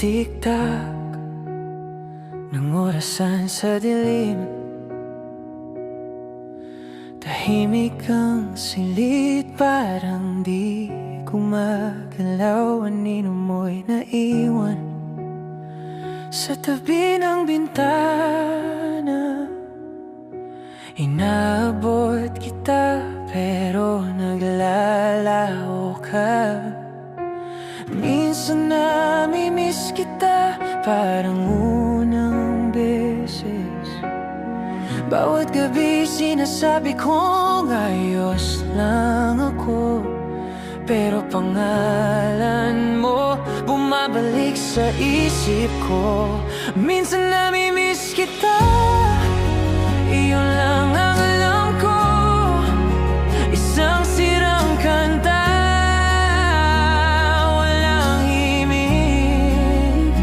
tiktak ng orasan sa dilim, tahimik ang silid, parang di gumagalaw. Anino mo'y naiwan sa tabi ng bintana. Inaabot kita pero naglalaho ka. Minsan namimiss kita, parang unang beses. Bawat gabi sinasabi kong ayos lang ako, pero pangalan mo bumabalik sa isip ko. Minsan namimiss kita, iyon lang ang alam ko. Isang sirang kanta, walang himig.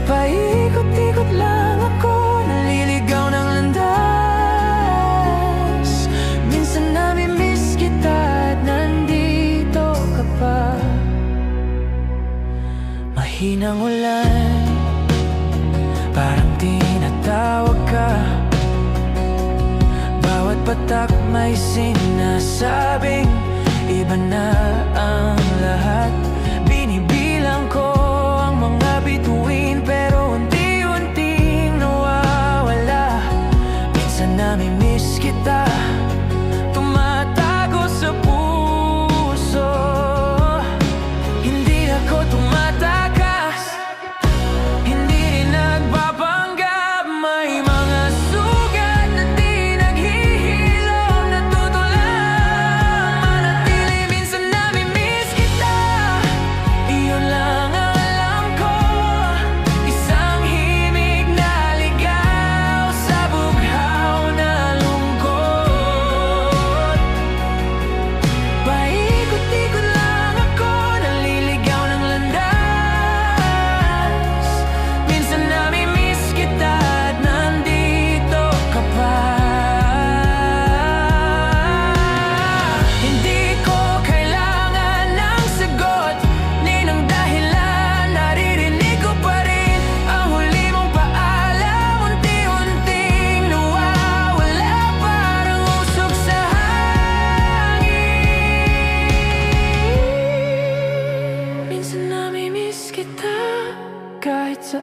Paikot-ikot lang ako, naliligaw ng landas. Minsan namimiss kita at nandito ka pa. Mahinang ulan, parang tinatawag ka. Bawat patak may sinasabing iba na ang lahat.